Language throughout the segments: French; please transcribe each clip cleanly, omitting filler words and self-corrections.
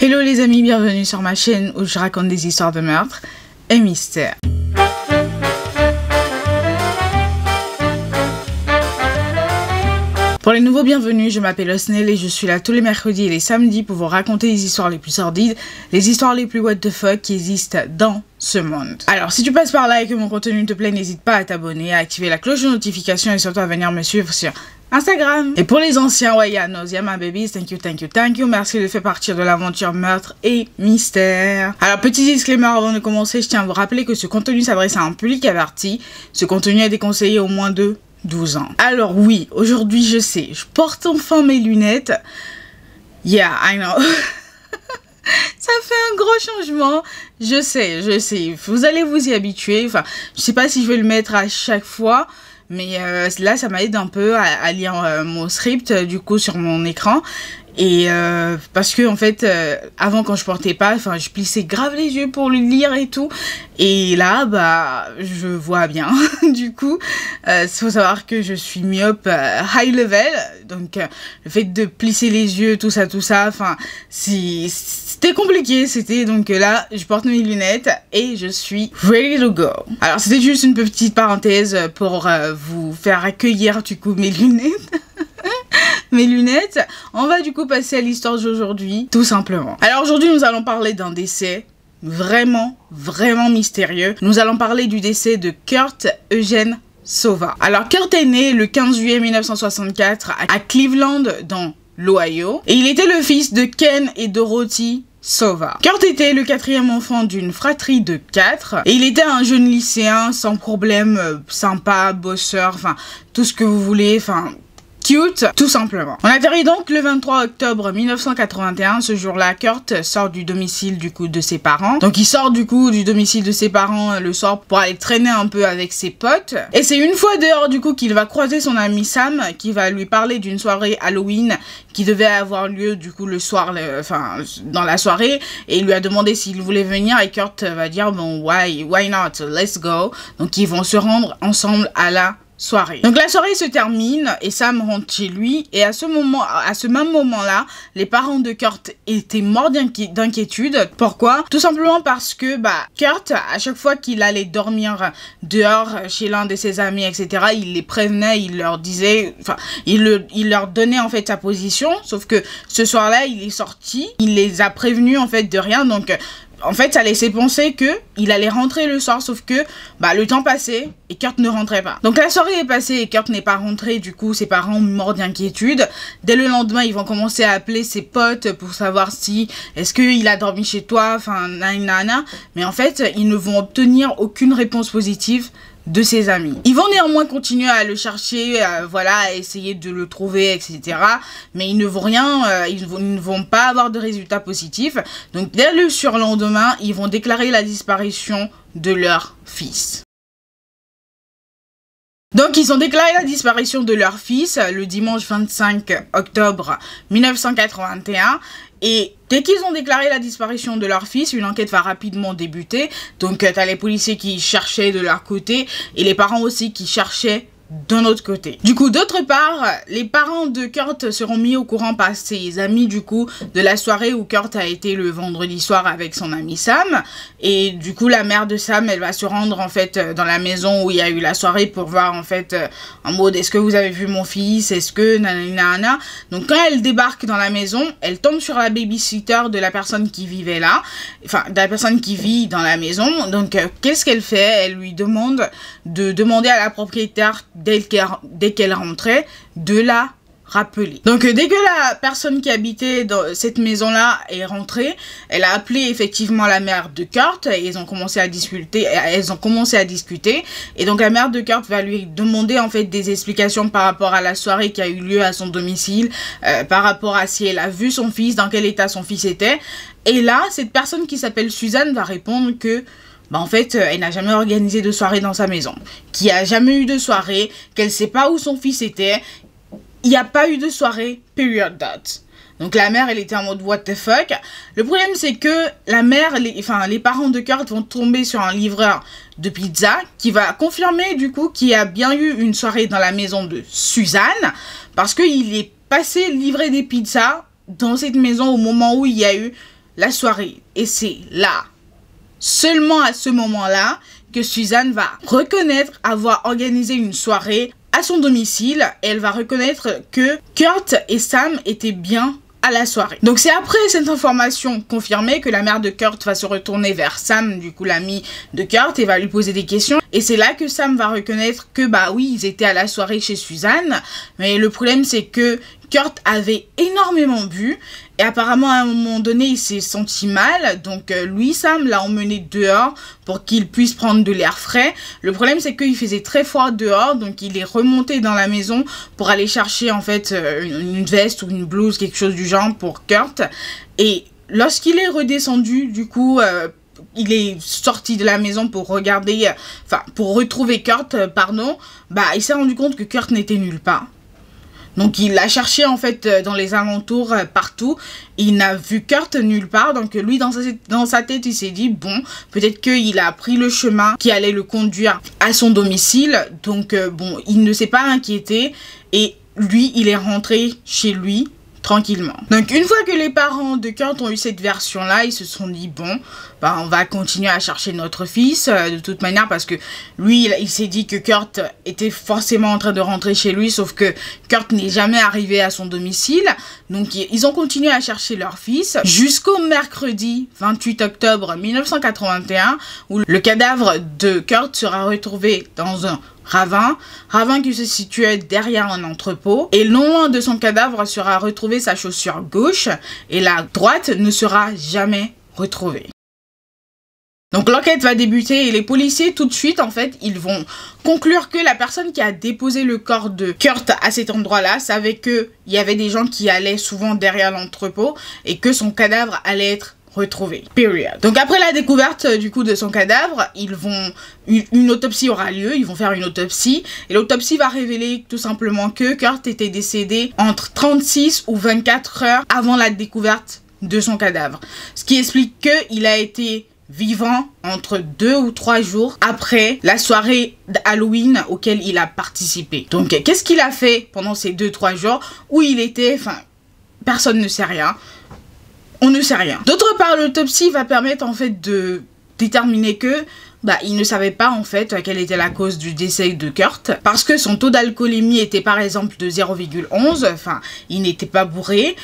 Hello les amis, bienvenue sur ma chaîne où je raconte des histoires de meurtres et mystères. Pour les nouveaux bienvenus, je m'appelle Osnel et je suis là tous les mercredis et les samedis pour vous raconter les histoires les plus sordides, les histoires les plus what the fuck qui existent dans ce monde. Alors si tu passes par là et que mon contenu te plaît, n'hésite pas à t'abonner, à activer la cloche de notification et surtout à venir me suivre sur Instagram. Et pour les anciens, ouais, y'a Nausea, my babies, thank you, merci de faire partie de l'aventure meurtre et mystère. Alors petit disclaimer avant de commencer, je tiens à vous rappeler que ce contenu s'adresse à un public averti. Ce contenu est déconseillé au moins de 12 ans. Alors oui, aujourd'hui je sais, je porte enfin mes lunettes. Yeah, I know. Ça fait un gros changement. Je sais. Vous allez vous y habituer. Enfin, je sais pas si je vais le mettre à chaque fois. Mais là, ça m'aide un peu à lire mon script, du coup, sur mon écran. Et parce que, en fait, avant, quand je portais pas, enfin, je plissais grave les yeux pour le lire et tout. Et là, bah, je vois bien. Du coup, faut savoir que je suis myope high level. Donc, le fait de plisser les yeux, tout ça, enfin, c'était compliqué. C'était donc là, je porte mes lunettes et je suis ready to go. Alors, c'était juste une petite parenthèse pour vous faire accueillir, du coup, mes lunettes. Mes lunettes. On va du coup passer à l'histoire d'aujourd'hui, tout simplement. Alors aujourd'hui, nous allons parler d'un décès vraiment mystérieux. Nous allons parler du décès de Kurt Eugene Sova. Alors Kurt est né le 15 juillet 1964 à Cleveland, dans l'Ohio. Et il était le fils de Ken et Dorothy Sova. Kurt était le quatrième enfant d'une fratrie de 4 et il était un jeune lycéen sans problème, sympa, bosseur, enfin tout ce que vous voulez, enfin cute, tout simplement. On atterrit donc le 23 octobre 1981. Ce jour-là, Kurt sort du domicile du coup de ses parents. Donc il sort du coup du domicile de ses parents le soir pour aller traîner un peu avec ses potes. Et c'est une fois dehors du coup qu'il va croiser son ami Sam qui va lui parler d'une soirée Halloween qui devait avoir lieu du coup le soir, enfin dans la soirée, et il lui a demandé s'il voulait venir et Kurt va dire bon why not, let's go. Donc ils vont se rendre ensemble à la soirée. Donc la soirée se termine et Sam rentre chez lui et à ce même moment-là, les parents de Kurt étaient morts d'inquiétude. Pourquoi? Tout simplement parce que Kurt, à chaque fois qu'il allait dormir dehors chez l'un de ses amis, etc., il les prévenait, il leur disait, enfin, il leur donnait en fait sa position, sauf que ce soir-là, il est sorti, il les a prévenus en fait de rien, donc en fait, ça laissait penser que il allait rentrer le soir, sauf que le temps passait et Kurt ne rentrait pas. Donc la soirée est passée et Kurt n'est pas rentré, du coup ses parents morts d'inquiétude. Dès le lendemain, ils vont commencer à appeler ses potes pour savoir si est-ce qu'il a dormi chez toi, enfin nanana. Mais en fait, ils ne vont obtenir aucune réponse positive de ses amis. Ils vont néanmoins continuer à le chercher, voilà, à essayer de le trouver, etc. Mais ils ne vont rien, ils ne vont pas avoir de résultats positifs. Donc dès le surlendemain, ils vont déclarer la disparition de leur fils. Donc ils ont déclaré la disparition de leur fils le dimanche 25 octobre 1981 et dès qu'ils ont déclaré la disparition de leur fils, une enquête va rapidement débuter. Donc t'as les policiers qui cherchaient de leur côté et les parents aussi qui cherchaient d'un autre côté. Du coup, d'autre part, les parents de Kurt seront mis au courant par ses amis du coup de la soirée où Kurt a été le vendredi soir avec son ami Sam. Et du coup, la mère de Sam, elle va se rendre en fait dans la maison où il y a eu la soirée pour voir en fait en mode est-ce que vous avez vu mon fils, est-ce que nanana. Donc quand elle débarque dans la maison, elle tombe sur la babysitter de la personne qui vivait là, enfin de la personne qui vit dans la maison. Donc qu'est-ce qu'elle fait? Elle lui demande de demander à la propriétaire dès qu'elle rentrait, de la rappeler. Donc dès que la personne qui habitait dans cette maison-là est rentrée, elle a appelé effectivement la mère de Kurt et ils ont commencé à discuter. Et donc la mère de Kurt va lui demander en fait des explications par rapport à la soirée qui a eu lieu à son domicile, par rapport à si elle a vu son fils, dans quel état son fils était. Et là, cette personne qui s'appelle Suzanne va répondre que en fait, elle n'a jamais organisé de soirée dans sa maison, qu'il n'y a jamais eu de soirée, qu'elle ne sait pas où son fils était. Il n'y a pas eu de soirée, period dot. Donc la mère, elle était en mode what the fuck. Le problème, c'est que la mère, les parents de Kurt vont tomber sur un livreur de pizza qui va confirmer du coup qu'il y a bien eu une soirée dans la maison de Suzanne parce qu'il est passé livrer des pizzas dans cette maison au moment où il y a eu la soirée. Et c'est là, seulement à ce moment-là, que Suzanne va reconnaître avoir organisé une soirée à son domicile. Et elle va reconnaître que Kurt et Sam étaient bien à la soirée. Donc c'est après cette information confirmée que la mère de Kurt va se retourner vers Sam, du coup l'ami de Kurt, et va lui poser des questions. Et c'est là que Sam va reconnaître que bah oui, ils étaient à la soirée chez Suzanne. Mais le problème c'est que Kurt avait énormément bu et apparemment à un moment donné il s'est senti mal, donc lui Sam l'a emmené dehors pour qu'il puisse prendre de l'air frais. Le problème c'est qu'il faisait très froid dehors, donc il est remonté dans la maison pour aller chercher en fait une veste ou une blouse, quelque chose du genre pour Kurt. Et lorsqu'il est redescendu, du coup il est sorti de la maison pour regarder, enfin pour retrouver Kurt, pardon, bah il s'est rendu compte que Kurt n'était nulle part. Donc il a cherché en fait dans les alentours partout, il n'a vu Kurt nulle part, donc lui dans sa tête il s'est dit bon, peut-être qu'il a pris le chemin qui allait le conduire à son domicile, donc bon, il ne s'est pas inquiété et lui il est rentré chez lui tranquillement. Donc une fois que les parents de Kurt ont eu cette version là, ils se sont dit bon, bah on va continuer à chercher notre fils de toute manière, parce que lui il s'est dit que Kurt était forcément en train de rentrer chez lui, sauf que Kurt n'est jamais arrivé à son domicile. Donc ils ont continué à chercher leur fils jusqu'au mercredi 28 octobre 1981 où le cadavre de Kurt sera retrouvé dans un ravin qui se situait derrière un entrepôt, et non loin de son cadavre sera retrouvée sa chaussure gauche et la droite ne sera jamais retrouvée. Donc l'enquête va débuter et les policiers tout de suite en fait ils vont conclure que la personne qui a déposé le corps de Kurt à cet endroit-là savait que il y avait des gens qui allaient souvent derrière l'entrepôt et que son cadavre allait être retrouvé. Period. Donc après la découverte du coup de son cadavre, une autopsie aura lieu, ils vont faire une autopsie et l'autopsie va révéler tout simplement que Kurt était décédé entre 36 ou 24 heures avant la découverte de son cadavre. Ce qui explique qu'il a été vivant entre 2 ou 3 jours après la soirée d'Halloween auquel il a participé. Donc qu'est-ce qu'il a fait pendant ces 2-3 jours où il était, enfin personne ne sait rien. On ne sait rien. D'autre part, l'autopsie va permettre en fait de déterminer que il ne savait pas en fait quelle était la cause du décès de Kurt, parce que son taux d'alcoolémie était par exemple de 0,11, enfin il n'était pas bourré,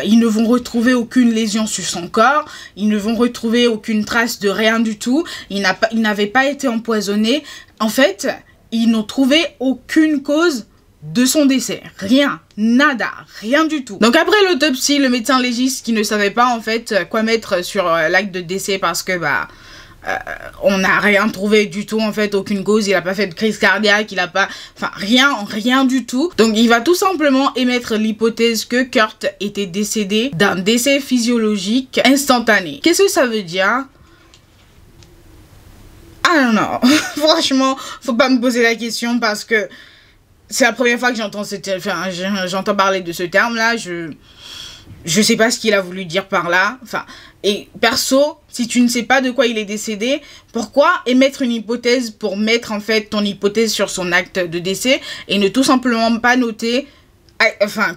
ils ne vont retrouver aucune lésion sur son corps, ils ne vont retrouver aucune trace de rien du tout, il n'avait pas été empoisonné, en fait ils n'ont trouvé aucune cause de son décès, rien, nada, rien du tout. Donc après l'autopsie, le médecin légiste qui ne savait pas en fait quoi mettre sur l'acte de décès parce que on n'a rien trouvé du tout en fait, aucune cause, il a pas fait de crise cardiaque, il a pas, enfin rien du tout. Donc il va tout simplement émettre l'hypothèse que Kurt était décédé d'un décès physiologique instantané. Qu'est-ce que ça veut dire? Ah non, franchement, faut pas me poser la question parce que c'est la première fois que j'entends parler de ce terme-là. Je sais pas ce qu'il a voulu dire par là. Enfin, et perso, si tu ne sais pas de quoi il est décédé, pourquoi émettre une hypothèse pour mettre en fait ton hypothèse sur son acte de décès et ne tout simplement pas noter,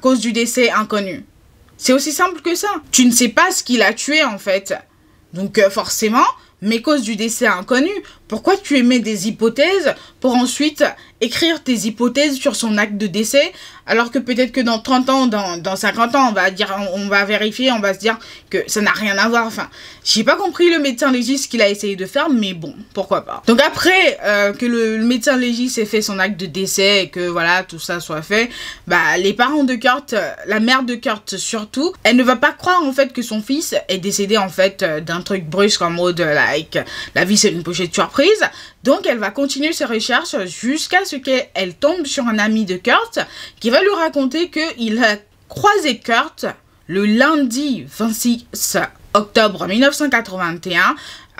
cause du décès inconnue? C'est aussi simple que ça. Tu ne sais pas ce qu'il a tué en fait. Donc forcément, mais cause du décès inconnu, pourquoi tu émets des hypothèses pour ensuite écrire tes hypothèses sur son acte de décès, alors que peut-être que dans 30 ans, dans 50 ans, on va vérifier, on va se dire que ça n'a rien à voir. Enfin, j'ai pas compris le médecin légiste qu'il a essayé de faire, mais bon, pourquoi pas. Donc après que le médecin légiste ait fait son acte de décès et que voilà, tout ça soit fait, les parents de Kurt, la mère de Kurt surtout, elle ne va pas croire en fait que son fils est décédé en fait d'un truc brusque en mode la vie c'est une pochette surprise. Donc elle va continuer ses recherches jusqu'à ce qu'elle tombe sur un ami de Kurt qui va lui raconter qu'il a croisé Kurt le lundi 26 octobre 1981.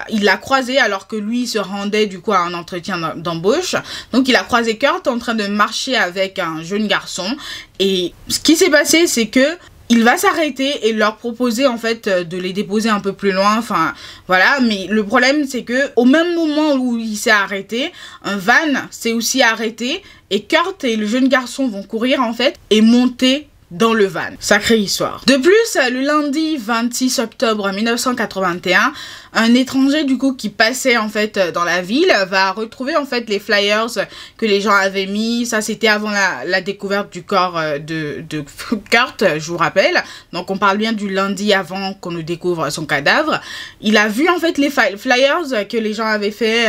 Il l'a croisé alors que lui se rendait du coup à un entretien d'embauche. Donc il a croisé Kurt en train de marcher avec un jeune garçon. Et ce qui s'est passé, c'est que il va s'arrêter et leur proposer en fait de les déposer un peu plus loin, enfin voilà, mais le problème c'est que au même moment où il s'est arrêté, un van s'est aussi arrêté et Kurt et le jeune garçon vont courir en fait et monter dans le van. Sacrée histoire. De plus, le lundi 26 octobre 1981, un étranger du coup qui passait en fait dans la ville va retrouver en fait les flyers que les gens avaient mis. Ça c'était avant la découverte du corps de Kurt, je vous rappelle. Donc on parle bien du lundi avant qu'on nous découvre son cadavre. Il a vu en fait les flyers que les gens avaient fait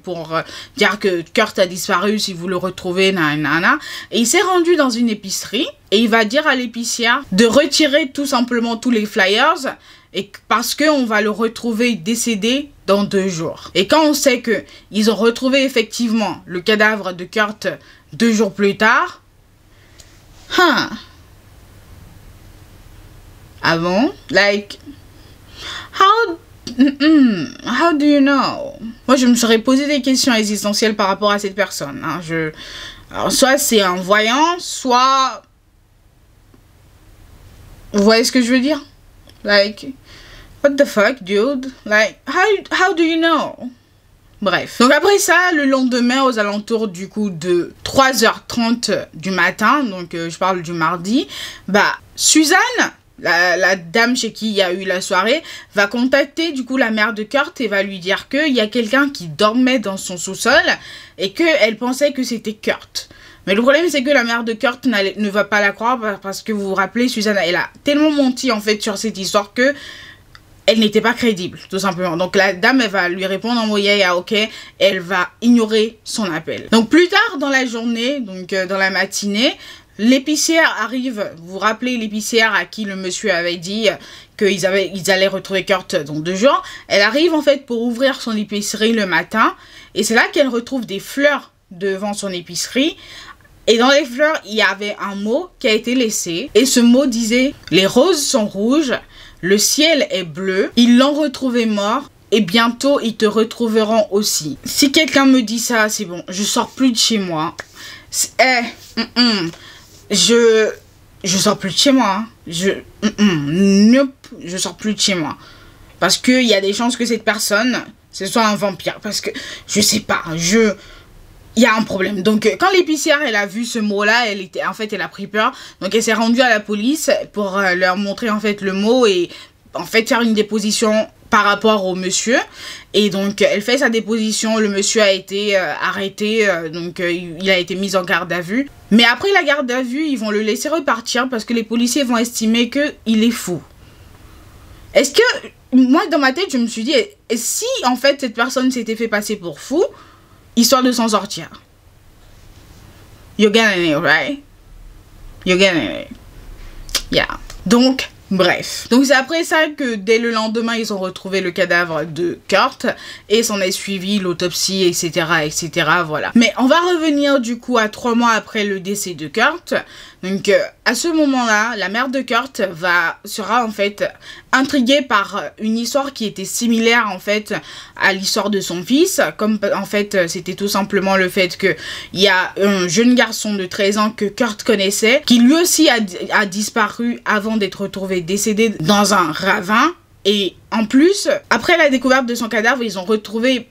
pour dire que Kurt a disparu, si vous le retrouvez, nanana. Et il s'est rendu dans une épicerie et il va dire à l'épicière de retirer tout simplement tous les flyers et parce qu'on va le retrouver décédé dans 2 jours. Et quand on sait que ils ont retrouvé effectivement le cadavre de Kurt 2 jours plus tard, ah bon? Like, how do you know? Moi, je me serais posé des questions existentielles par rapport à cette personne. Hein. Alors, soit c'est un voyant, soit... Vous voyez ce que je veux dire? Like, what the fuck, dude? Like, how do you know? Bref. Donc après ça, le lendemain, aux alentours du coup de 3h30 du matin, donc je parle du mardi, bah, Suzanne, la dame chez qui il y a eu la soirée, va contacter du coup la mère de Kurt et va lui dire qu'il y a quelqu'un qui dormait dans son sous-sol et qu'elle pensait que c'était Kurt. Mais le problème, c'est que la mère de Kurt ne va pas la croire parce que vous vous rappelez, Suzanne, elle a tellement menti en fait sur cette histoire que elle n'était pas crédible, tout simplement. Donc la dame, elle va lui répondre en moyen ok, elle va ignorer son appel. Donc plus tard dans la journée, donc dans la matinée, l'épicière arrive. Vous vous rappelez l'épicière à qui le monsieur avait dit qu'ils allaient retrouver Kurt dans 2 jours. Elle arrive en fait pour ouvrir son épicerie le matin et c'est là qu'elle retrouve des fleurs devant son épicerie. Et dans les fleurs, il y avait un mot qui a été laissé. Et ce mot disait « Les roses sont rouges, le ciel est bleu, ils l'ont retrouvé mort et bientôt ils te retrouveront aussi. » Si quelqu'un me dit ça, c'est bon, je sors plus de chez moi. Je sors plus de chez moi. Nope, je sors plus de chez moi. Parce qu'il y a des chances que cette personne, ce soit un vampire. Parce que, je sais pas, il y a un problème. Donc, quand l'épicière, elle a vu ce mot-là, elle a pris peur. Donc, elle s'est rendue à la police pour leur montrer, en fait, le mot et, en fait, faire une déposition par rapport au monsieur. Et donc, elle fait sa déposition. Le monsieur a été arrêté. Donc, il a été mis en garde à vue. Mais après la garde à vue, ils vont le laisser repartir parce que les policiers vont estimer qu'il est fou. Est-ce que, moi, dans ma tête, je me suis dit, et si, en fait, cette personne s'était fait passer pour fou, histoire de s'en sortir. You're getting it, right? You're getting it. Yeah. Donc, bref. Donc, c'est après ça que, dès le lendemain, ils ont retrouvé le cadavre de Kurt. Et s'en est suivi l'autopsie, etc., etc., voilà. Mais on va revenir, du coup, à 3 mois après le décès de Kurt. Donc, à ce moment-là, la mère de Kurt sera, en fait, intriguée par une histoire qui était similaire, en fait, à l'histoire de son fils. Comme, en fait, c'était tout simplement le fait qu'il y a un jeune garçon de 13 ans que Kurt connaissait, qui lui aussi a disparu avant d'être retrouvé décédé dans un ravin. Et en plus, après la découverte de son cadavre, ils ont retrouvé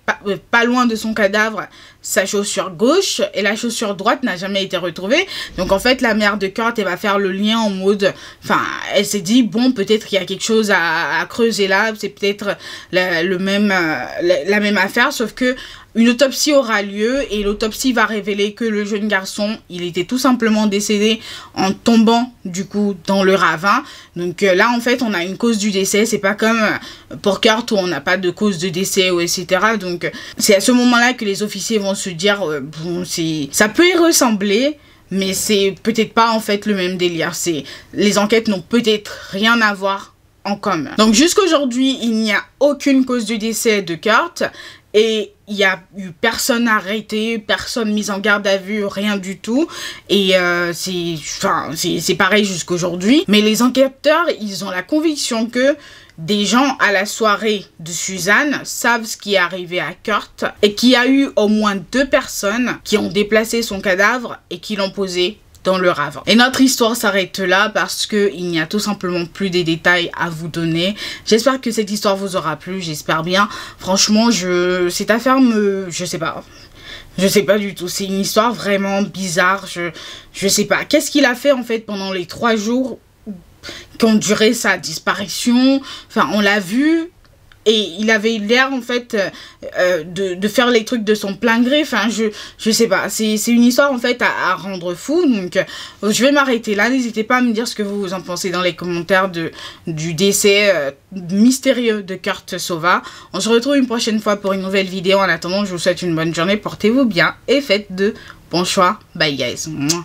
pas loin de son cadavre sa chaussure gauche et la chaussure droite n'a jamais été retrouvée. Donc en fait, la mère de Kurt, elle va faire le lien en mode... Enfin, elle s'est dit, bon, peut-être qu'il y a quelque chose à creuser là, c'est peut-être la même affaire, sauf que une autopsie aura lieu et l'autopsie va révéler que le jeune garçon, il était tout simplement décédé en tombant du coup dans le ravin. Donc là en fait on a une cause du décès, c'est pas comme pour Kurt où on n'a pas de cause de décès ou etc. Donc c'est à ce moment-là que les officiers vont se dire bon, ça peut y ressembler, mais c'est peut-être pas en fait le même délire. Les enquêtes n'ont peut-être rien à voir en commun. Donc jusqu'à aujourd'hui il n'y a aucune cause de décès de Kurt. Et il n'y a eu personne arrêté, personne mise en garde à vue, rien du tout. Et c'est pareil jusqu'aujourd'hui. Mais les enquêteurs, ils ont la conviction que des gens à la soirée de Suzanne savent ce qui est arrivé à Kurt. Et qu'il y a eu au moins 2 personnes qui ont déplacé son cadavre et qui l'ont posé dans le ravin. Et notre histoire s'arrête là parce que il n'y a tout simplement plus des détails à vous donner. J'espère que cette histoire vous aura plu, j'espère bien. Franchement, cette affaire je sais pas. Je sais pas du tout, c'est une histoire vraiment bizarre, je sais pas. Qu'est-ce qu'il a fait en fait pendant les 3 jours qui ont duré sa disparition? Enfin, on l'a vu et il avait l'air en fait de faire les trucs de son plein gré. Enfin, je sais pas, c'est une histoire en fait à rendre fou. Donc je vais m'arrêter là. N'hésitez pas à me dire ce que vous en pensez dans les commentaires du décès mystérieux de Kurt Sova. On se retrouve une prochaine fois pour une nouvelle vidéo. En attendant, je vous souhaite une bonne journée, portez-vous bien et faites de bons choix. Bye guys.